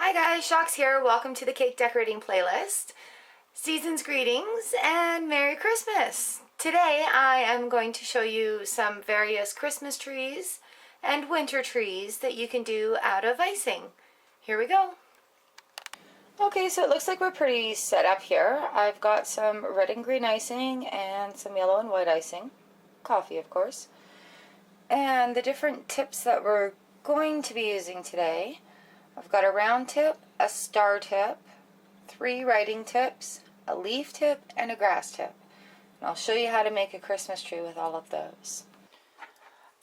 Hi guys, Chox here. Welcome to the cake decorating playlist. Season's greetings and Merry Christmas. Today I am going to show you some various Christmas trees and winter trees that you can do out of icing. Here we go. Okay, so it looks like we're pretty set up here. I've got some red and green icing and some yellow and white icing. Coffee, of course. And the different tips that we're going to be using today. I've got a round tip, a star tip, 3 writing tips, a leaf tip, and a grass tip. And I'll show you how to make a Christmas tree with all of those.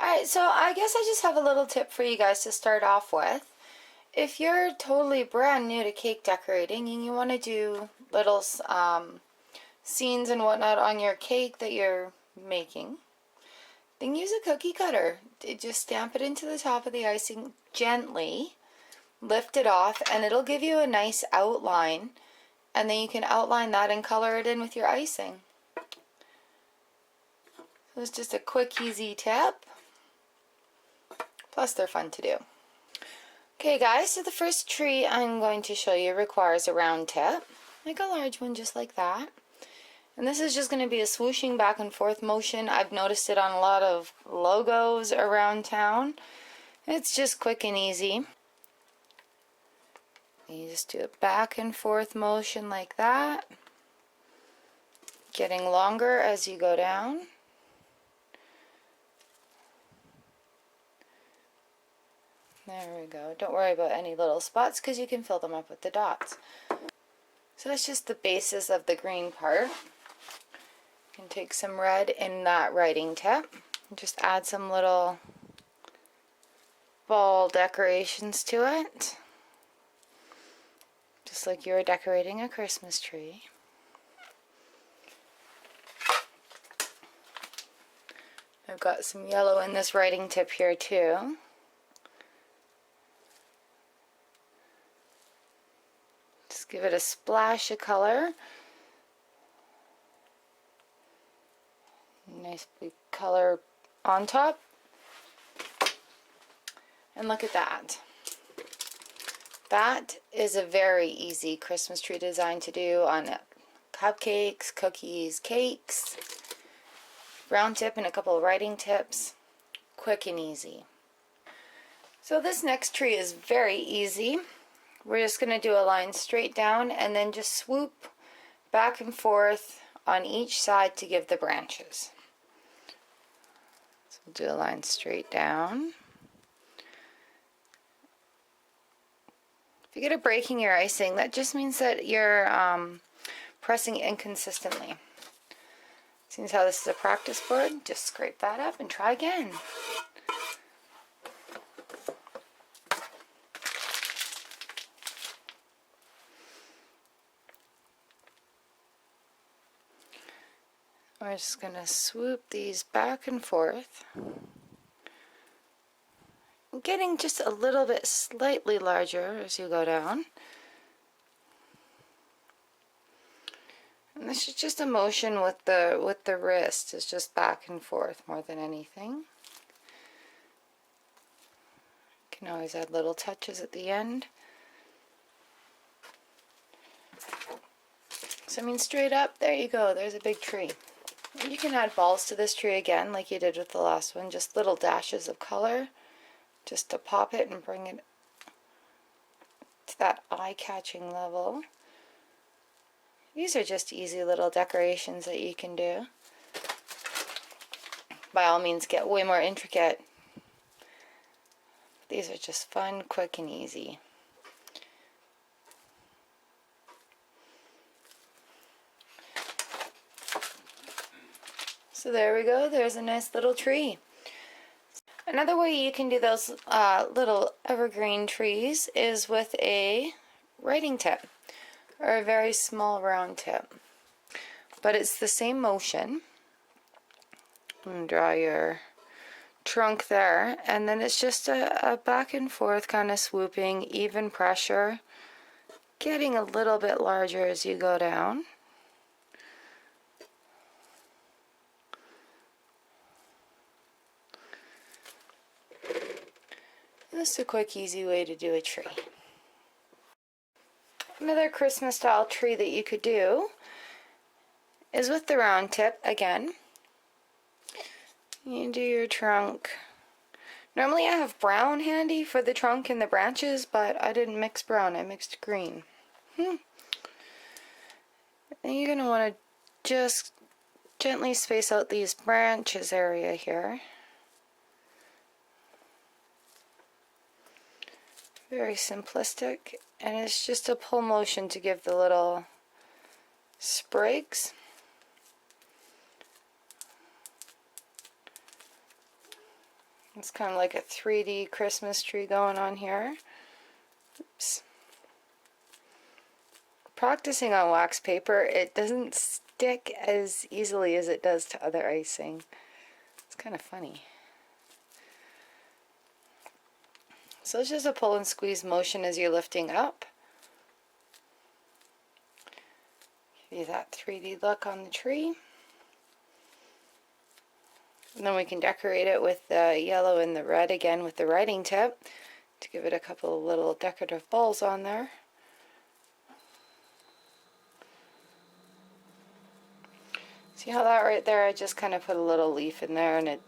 Alright, so I guess I just have a little tip for you guys to start off with. If you're totally brand new to cake decorating and you want to do little scenes and whatnot on your cake that you're making, then use a cookie cutter. Just stamp it into the top of the icing gently. Lift it off and it'll give you a nice outline, and then you can outline that and color it in with your icing. So it's just a quick, easy tip. Plus they're fun to do. Okay guys, so the first tree I'm going to show you requires a round tip. Like a large one just like that. And this is just going to be a swooshing back and forth motion. I've noticed it on a lot of logos around town. It's just quick and easy. You just do a back and forth motion like that, getting longer as you go down. There we go. Don't worry about any little spots because you can fill them up with the dots. So that's just the basis of the green part. You can take some red in that writing tip and just add some little ball decorations to it. Just like you're decorating a Christmas tree. I've got some yellow in this writing tip here too. Just give it a splash of color. Nice big color on top. And look at that. That is a very easy Christmas tree design to do on cupcakes, cookies, cakes. Round tip and a couple of writing tips. Quick and easy. So this next tree is very easy. We're just going to do a line straight down and then just swoop back and forth on each side to give the branches. So we'll do a line straight down. If you get a break in your icing, that just means that you're pressing inconsistently. Seems how this is a practice board, just scrape that up and try again. We're just going to swoop these back and forth. Getting just a little bit slightly larger as you go down. And this is just a motion with the wrist. It's just back and forth more than anything. You can always add little touches at the end. So I mean straight up, there you go, there's a big tree. You can add balls to this tree again like you did with the last one, just little dashes of color. Just to pop it and bring it to that eye-catching level. These are just easy little decorations that you can do. By all means, get way more intricate. These are just fun, quick, and easy. So there we go, there's a nice little tree. Another way you can do those little evergreen trees is with a writing tip or a very small round tip. But it's the same motion. And draw your trunk there, and then it's just a back and forth kind of swooping, even pressure, getting a little bit larger as you go down. This is a quick, easy way to do a tree. Another Christmas style tree that you could do is with the round tip again. You do your trunk. Normally I have brown handy for the trunk and the branches, but I didn't mix brown, I mixed green. And you're going to want to just gently space out these branches area here. Very simplistic, and it's just a pull motion to give the little sprigs. It's kind of like a 3D Christmas tree going on here. Oops. Practicing on wax paper, it doesn't stick as easily as it does to other icing. It's kind of funny. So it's just a pull and squeeze motion as you're lifting up. Give you that 3D look on the tree. And then we can decorate it with the yellow and the red again with the writing tip to give it a couple of little decorative balls on there. See how that right there, I just kind of put a little leaf in there and it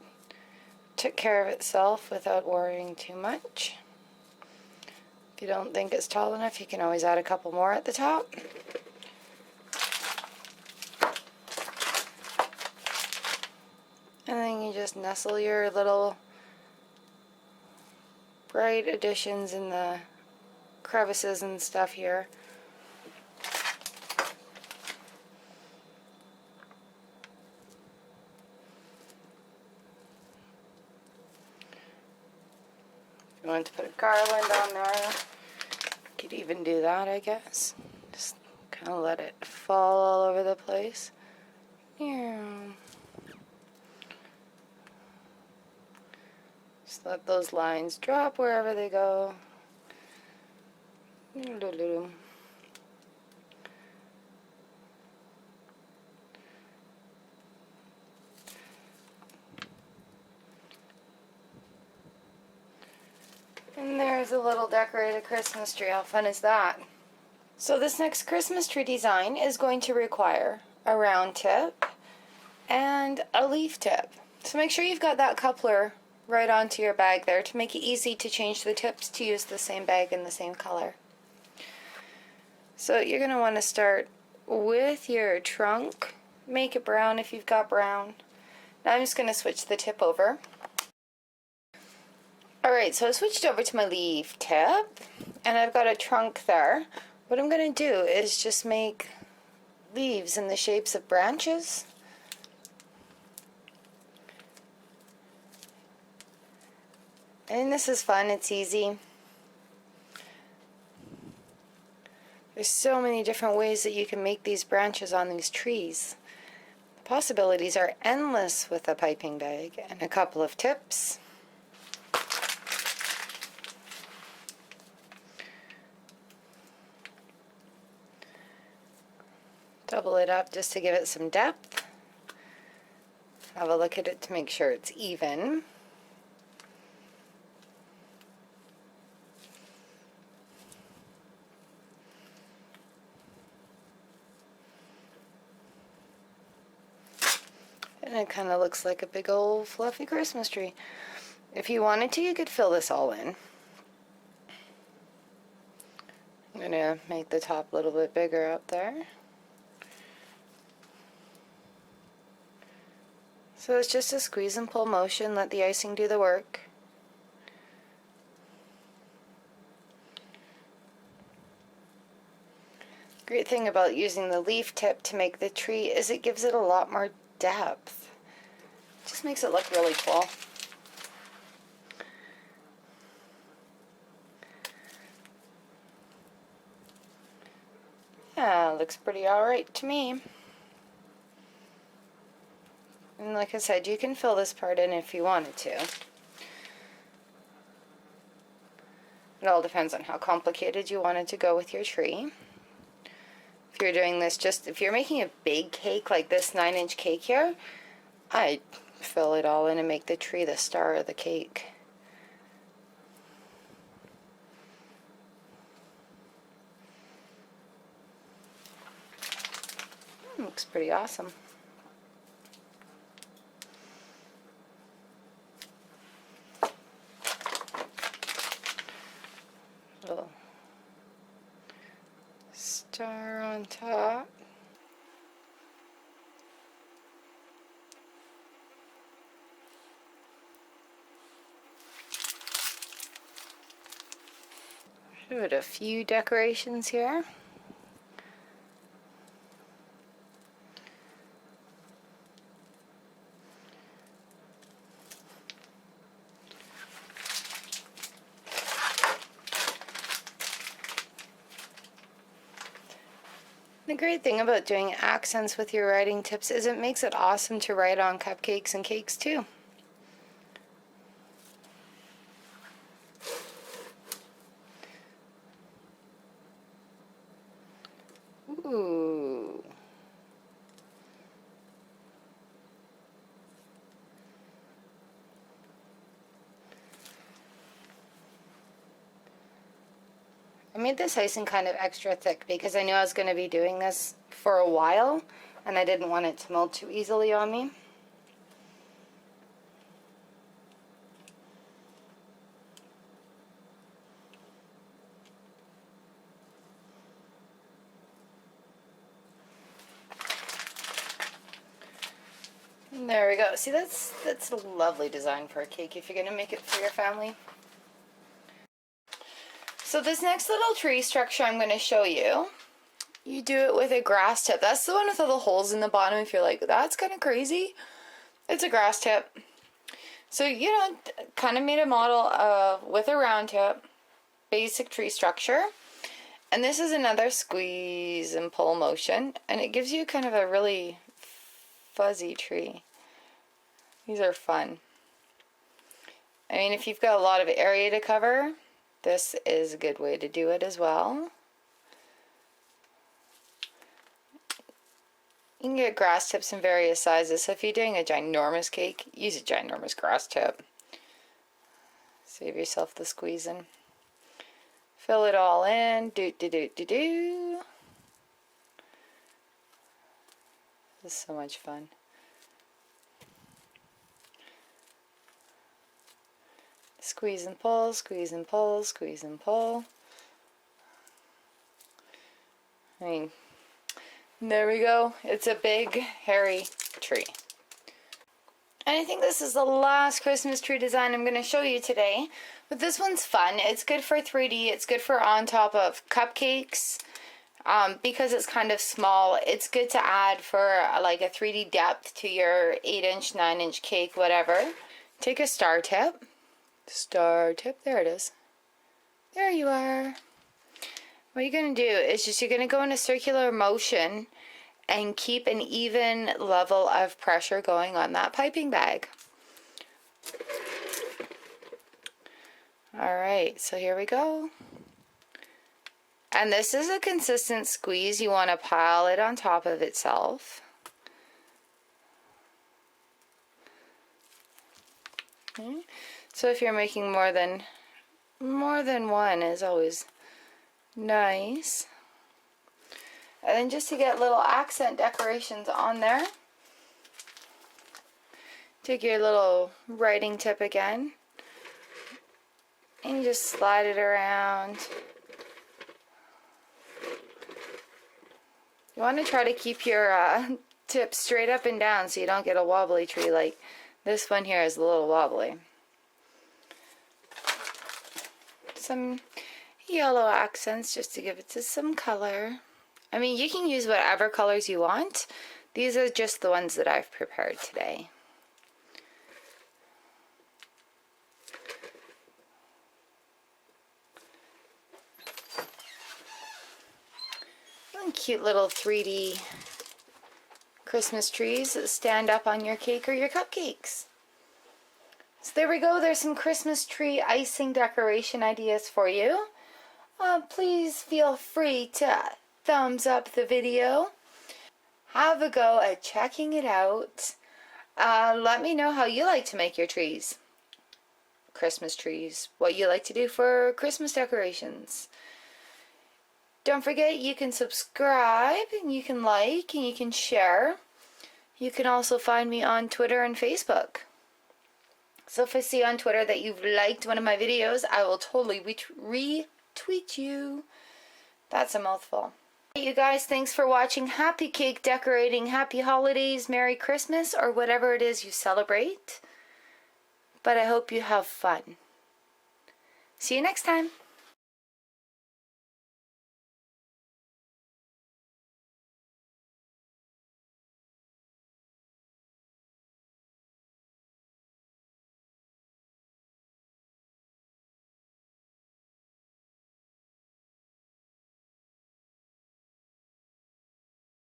took care of itself without worrying too much. If you don't think it's tall enough, you can always add a couple more at the top. And then you just nestle your little bright additions in the crevices and stuff here. If you want to put a garland on there, you could even do that, I guess. Just kind of let it fall all over the place. Yeah. Just let those lines drop wherever they go. And there's a little decorated Christmas tree. How fun is that? So this next Christmas tree design is going to require a round tip and a leaf tip. So make sure you've got that coupler right onto your bag there to make it easy to change the tips to use the same bag in the same color. So you're going to want to start with your trunk. Make it brown if you've got brown. Now I'm just going to switch the tip over. Alright, so I switched over to my leaf tip and I've got a trunk there. What I'm going to do is just make leaves in the shapes of branches. And this is fun, it's easy. There's so many different ways that you can make these branches on these trees. The possibilities are endless with a piping bag and a couple of tips. Double it up just to give it some depth. Have a look at it to make sure it's even. And it kind of looks like a big old fluffy Christmas tree. If you wanted to, you could fill this all in. I'm going to make the top a little bit bigger up there. So it's just a squeeze and pull motion, let the icing do the work. Great thing about using the leaf tip to make the tree is it gives it a lot more depth. It just makes it look really cool. Yeah, looks pretty alright to me. And like I said, you can fill this part in if you wanted to. It all depends on how complicated you wanted to go with your tree. If you're doing this if you're making a big cake like this 9-inch cake here, I'd fill it all in and make the tree the star of the cake. looks pretty awesome. Little star on top. Put a few decorations here. The great thing about doing accents with your writing tips is it makes it awesome to write on cupcakes and cakes too. Ooh. I made this icing kind of extra thick because I knew I was going to be doing this for a while and I didn't want it to melt too easily on me. And there we go. See, that's a lovely design for a cake if you're going to make it for your family. So this next little tree structure I'm going to show you, you do it with a grass tip. That's the one with all the holes in the bottom. If you're like, that's kind of crazy, it's a grass tip. So, you know, kind of made a model with a round tip, basic tree structure. And this is another squeeze and pull motion, and it gives you kind of a really fuzzy tree. These are fun. I mean, if you've got a lot of area to cover, this is a good way to do it as well. You can get grass tips in various sizes, so if you're doing a ginormous cake, use a ginormous grass tip. Save yourself the squeezing. Fill it all in. Do. This is so much fun. Squeeze and pull, squeeze and pull, squeeze and pull. I mean, there we go. It's a big, hairy tree. And I think this is the last Christmas tree design I'm going to show you today. But this one's fun. It's good for 3D. It's good for on top of cupcakes. Because it's kind of small, it's good to add for like a 3D depth to your 8-inch, 9-inch cake, whatever. Take a star tip. Star tip, there it is. There you are. What you're going to do is you're going to go in a circular motion and keep an even level of pressure going on that piping bag. Alright, so here we go. And this is a consistent squeeze. You want to pile it on top of itself. Okay. So if you're making more than one is always nice. And then just to get little accent decorations on there, take your little writing tip again and you just slide it around. You want to try to keep your tip straight up and down so you don't get a wobbly tree like this one here is a little wobbly. Some yellow accents just to give it to some color. I mean, you can use whatever colors you want. These are just the ones that I've prepared today. And cute little 3D Christmas trees that stand up on your cake or your cupcakes. So there we go. There's some Christmas tree icing decoration ideas for you. Please feel free to thumbs up the video. Have a go at checking it out. Let me know how you like to make your trees. Christmas trees. What you like to do for Christmas decorations. Don't forget, you can subscribe, and you can like, and you can share. You can also find me on Twitter and Facebook. So if I see on Twitter that you've liked one of my videos, I will totally retweet you. That's a mouthful. You guys, thanks for watching. Happy cake decorating, happy holidays, Merry Christmas, or whatever it is you celebrate. But I hope you have fun. See you next time.